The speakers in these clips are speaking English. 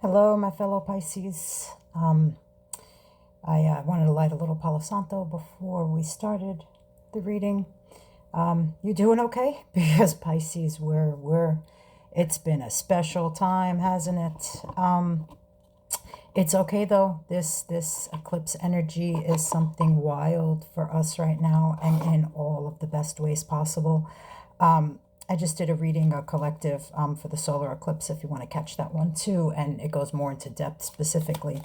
Hello, my fellow Pisces. I wanted to light a little Palo Santo before we started the reading. You doing okay? Because Pisces, it's been a special time, hasn't it? It's okay though. This eclipse energy is something wild for us right now, and in all of the best ways possible. I just did a reading, a collective, for the solar eclipse, if you want to catch that one too, and it goes more into depth specifically.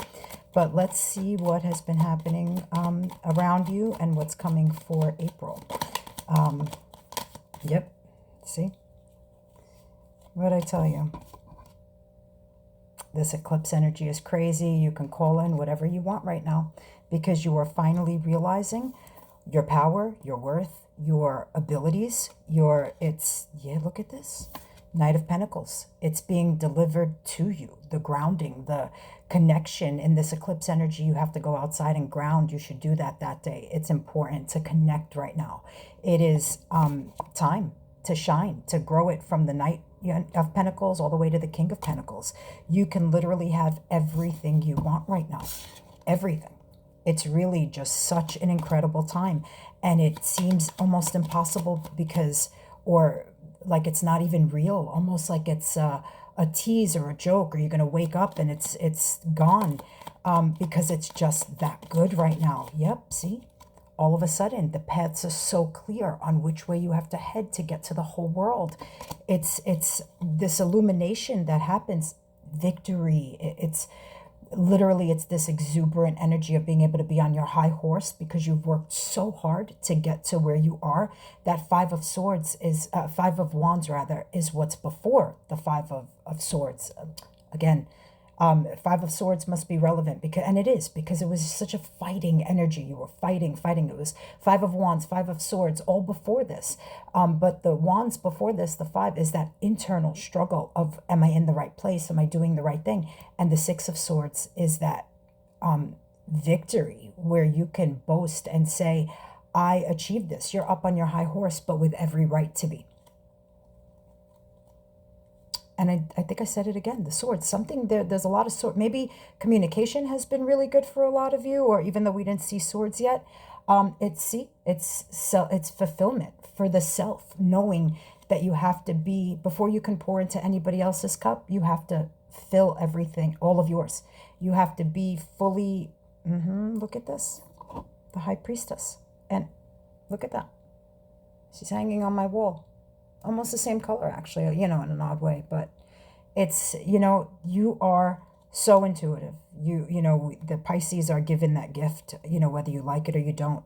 But let's see what has been happening around you and what's coming for April. Yep, see? What'd I tell you? This eclipse energy is crazy. You can call in whatever you want right now because you are finally realizing your power, your worth, your abilities, look at this. Knight of Pentacles. It's being delivered to you. The grounding, the connection in this eclipse energy. You have to go outside and ground. You should do that day. It's important to connect right now. It is time to shine, to grow it from the Knight of Pentacles all the way to the King of Pentacles. You can literally have everything you want right now. Everything. It's really just such an incredible time. And it seems almost impossible or like it's not even real, almost like it's a tease or a joke, or you're going to wake up and it's gone, because it's just that good right now. Yep, see? All of a sudden, the paths are so clear on which way you have to head to get to the whole world. It's this illumination that happens, victory. It's literally, it's this exuberant energy of being able to be on your high horse because you've worked so hard to get to where you are. That Five of Wands rather, is what's before the Five of Swords. Again, Five of Swords must be relevant and it is, because it was such a fighting energy. You were fighting. It was Five of Wands, Five of Swords, all before this. But the Wands before this, the five, is that internal struggle of, am I in the right place? Am I doing the right thing? And the Six of Swords is that victory where you can boast and say, I achieved this. You're up on your high horse, but with every right to be. And I think I said it again, the swords, there's a lot of sword. Maybe communication has been really good for a lot of you, or even though we didn't see swords yet, it's fulfillment for the self, knowing that you have to be, before you can pour into anybody else's cup, you have to fill everything, all of yours. You have to be fully, look at this, the High Priestess. And look at that. She's hanging on my wall. Almost the same color, actually, in an odd way, but it's, you are so intuitive. The Pisces are given that gift, whether you like it or you don't.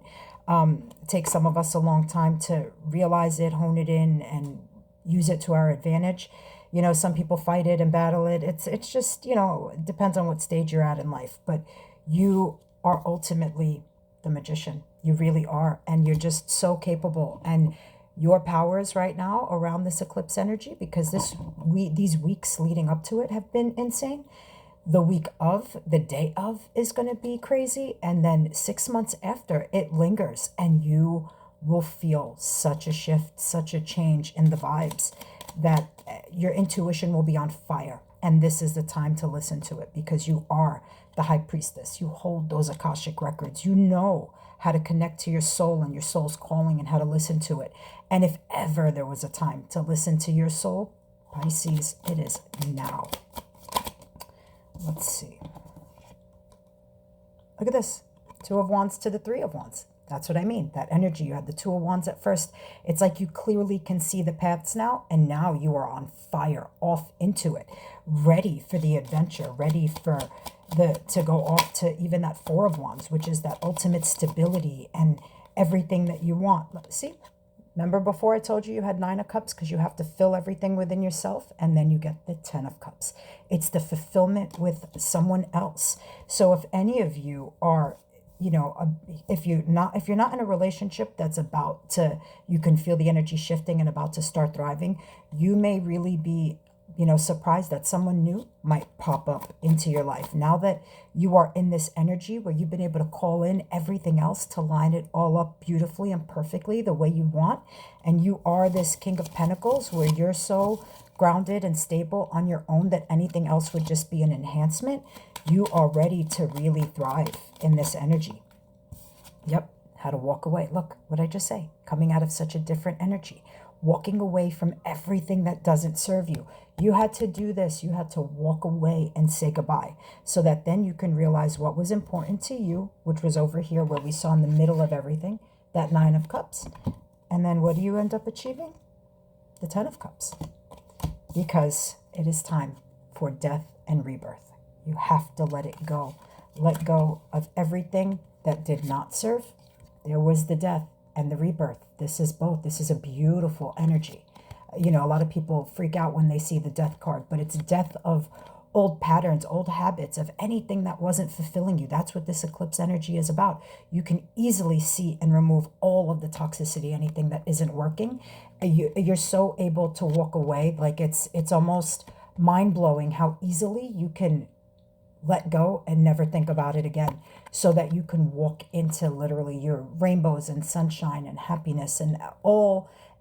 It takes some of us a long time to realize it, hone it in, and use it to our advantage. Some people fight it and battle it. It's just, it depends on what stage you're at in life, but you are ultimately the magician. You really are, and you're just so capable. And your powers right now around this eclipse energy, because these weeks leading up to it have been insane. The day of is going to be crazy. And then 6 months after, it lingers, and you will feel such a shift, such a change in the vibes, that your intuition will be on fire. And this is the time to listen to it, because you are the High Priestess. You hold those Akashic records. You know how to connect to your soul and your soul's calling, and how to listen to it. And if ever there was a time to listen to your soul, Pisces, it is now. Let's see. Look at this. Two of Wands to the Three of Wands. That's what I mean. That energy. You had the Two of Wands at first. It's like you clearly can see the paths now, and now you are on fire, off into it, ready for the adventure, ready for to go off to even that Four of Wands, which is that ultimate stability and everything that you want. See? Remember before I told you had Nine of Cups, because you have to fill everything within yourself, and then you get the Ten of Cups. It's the fulfillment with someone else. So if any of you are, if you're not in a relationship that's about to, you can feel the energy shifting and about to start thriving, you may really be, surprised that someone new might pop up into your life. Now that you are in this energy where you've been able to call in everything else to line it all up beautifully and perfectly the way you want, and you are this King of Pentacles where you're so grounded and stable on your own, that anything else would just be an enhancement, you are ready to really thrive in this energy. Yep, how to walk away. Look, what I just say, coming out of such a different energy, walking away from everything that doesn't serve you. You had to do this. You had to walk away and say goodbye, so that then you can realize what was important to you, which was over here where we saw in the middle of everything, that 9 of Cups. And then what do you end up achieving? The 10 of Cups. Because it is time for death and rebirth. You have to let it go. Let go of everything that did not serve. There was the death and the rebirth. This is both. This is a beautiful energy. You know, a lot of people freak out when they see the death card, but it's death of old patterns, old habits, of anything that wasn't fulfilling you. That's what this eclipse energy is about. You can easily see and remove all of the toxicity, anything that isn't working. You're so able to walk away. Like it's almost mind-blowing how easily you can let go and never think about it again, so that you can walk into literally your rainbows and sunshine and happiness and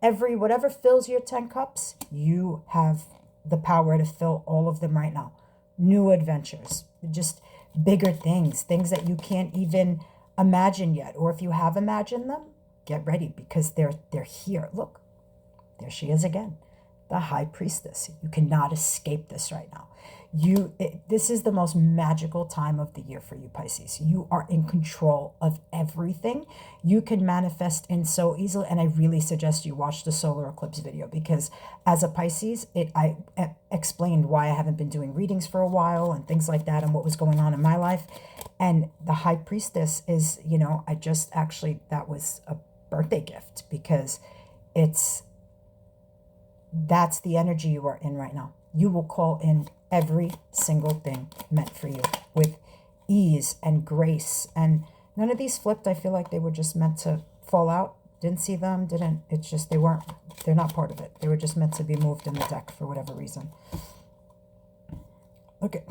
whatever fills your 10 cups, you have the power to fill all of them right now. New adventures, just bigger things that you can't even imagine yet. Or if you have imagined them, get ready, because they're here. Look, there she is again, the High Priestess. You cannot escape this right now. This is the most magical time of the year for you, Pisces. You are in control of everything. You can manifest in so easily, and I really suggest you watch the solar eclipse video, because as a Pisces, I explained why I haven't been doing readings for a while and things like that, and what was going on in my life. And the High Priestess is, you know, that was a birthday gift, because that's the energy you are in right now. You will call in every single thing meant for you with ease and grace. And none of these flipped. I feel like they were just meant to fall out. Didn't see them, it's just, they're not part of it. They were just meant to be moved in the deck for whatever reason. Look at,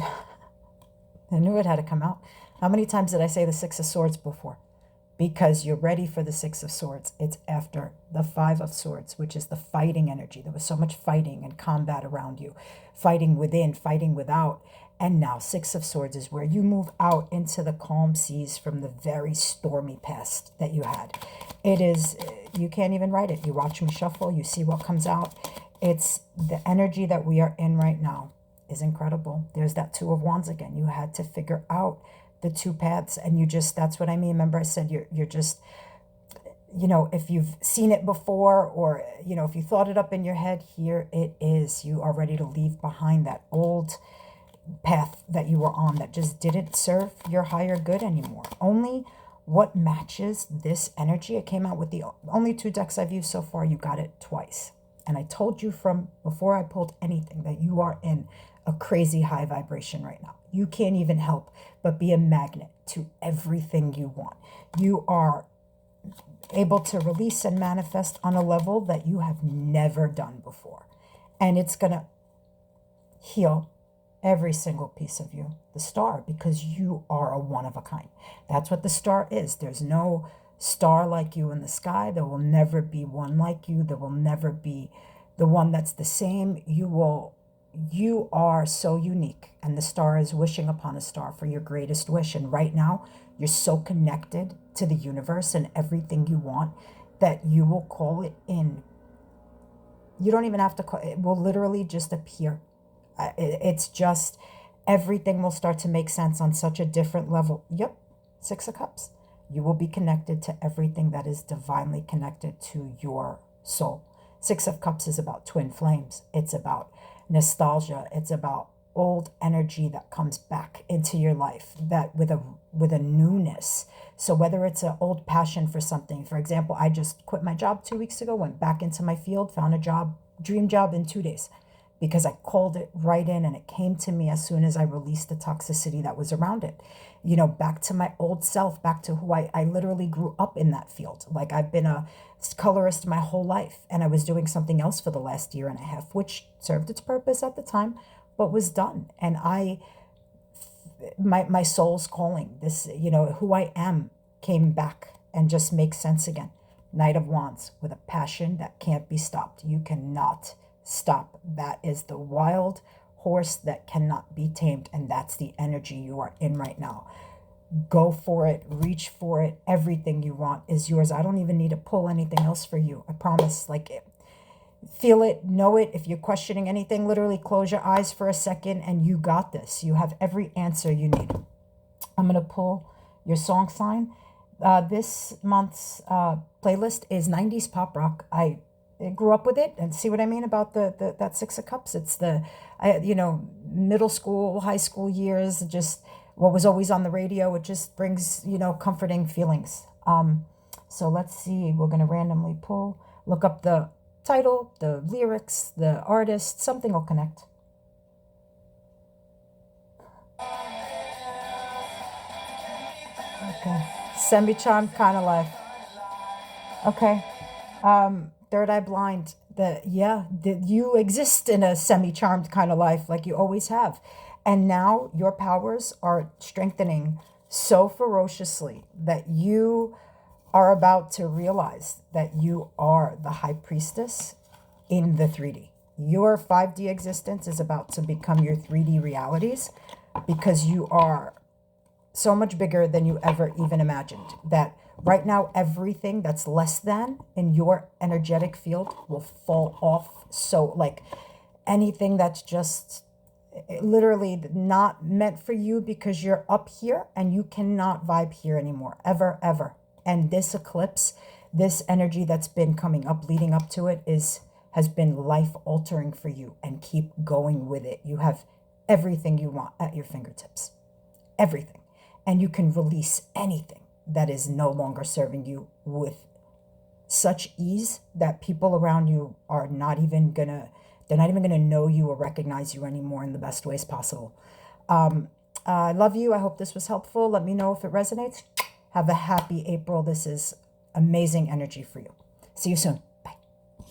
I knew it had to come out. How many times did I say the 6 of Swords before? Because you're ready for the 6 of Swords. It's after the 5 of Swords, which is the fighting energy. There was so much fighting and combat around you, fighting within, fighting without. And now 6 of Swords is where you move out into the calm seas from the very stormy past that you had. It is, you can't even write it. You watch me shuffle, you see what comes out. It's the energy that we are in right now is incredible. There's that 2 of Wands again. You had to figure out the 2 paths, and that's what I mean. Remember I said you're just, you know, if you've seen it before, or, you know, if you thought it up in your head, here it is. You are ready to leave behind that old path that you were on that just didn't serve your higher good anymore. Only what matches this energy. It came out with the only 2 decks I've used so far. You got it twice. And I told you from before I pulled anything that you are in a crazy high vibration right now. You can't even help but be a magnet to everything you want. You are able to release and manifest on a level that you have never done before. And it's going to heal every single piece of you, the star, because you are a one of a kind. That's what the star is. There's no star like you in the sky. There will never be one like you. There will never be the one that's the same. You are so unique, and the star is wishing upon a star for your greatest wish. And right now, you're so connected to the universe and everything you want that you will call it in. You don't even have to call it. It will literally just appear. It's just, everything will start to make sense on such a different level. Yep, 6 of Cups. You will be connected to everything that is divinely connected to your soul. 6 of Cups is about twin flames. It's about nostalgia. It's about old energy that comes back into your life, that with a newness. So whether it's an old passion for something, for example, I just quit my job 2 weeks ago, went back into my field, found a job, dream job in 2 days, because I called it right in, and it came to me as soon as I released the toxicity that was around it. You know, back to my old self, back to who I literally grew up in that field. Like, I've been a colorist my whole life, and I was doing something else for the last year and a half, which served its purpose at the time, but was done. And my soul's calling, this, you know, who I am came back and just makes sense again. Knight of Wands, with a passion that can't be stopped. You cannot Stop. That is the wild horse that cannot be tamed, and that's the energy you are in right now. Go for it. Reach for it. Everything you want is yours. I don't even need to pull anything else for you. I promise. Like, feel it, know it. If you're questioning anything, literally close your eyes for a second and you got this. You have every answer you need. I'm going to pull your song sign. This month's playlist is 90s pop rock. I grew up with it, and see what I mean about that Six of Cups? It's the, middle school, high school years, just what was always on the radio. It just brings, comforting feelings. So let's see. We're going to randomly pull, look up the title, the lyrics, the artist, something will connect. Okay. Semi-charmed kind of life. Okay. Third eye blind. You exist in a semi-charmed kind of life like you always have. And now your powers are strengthening so ferociously that you are about to realize that you are the high priestess in the 3D. Your 5D existence is about to become your 3D realities, because you are so much bigger than you ever even imagined. That right now, everything that's less than in your energetic field will fall off. So like anything that's just literally not meant for you, because you're up here and you cannot vibe here anymore, ever, ever. And this eclipse, this energy that's been coming up, leading up to it, has been life altering for you, and keep going with it. You have everything you want at your fingertips, everything. And you can release anything that is no longer serving you with such ease that people around you are not even gonna, they're not even gonna know you or recognize you anymore in the best ways possible. I love you. I hope this was helpful. Let me know if it resonates. Have a happy April. This is amazing energy for you. See you soon.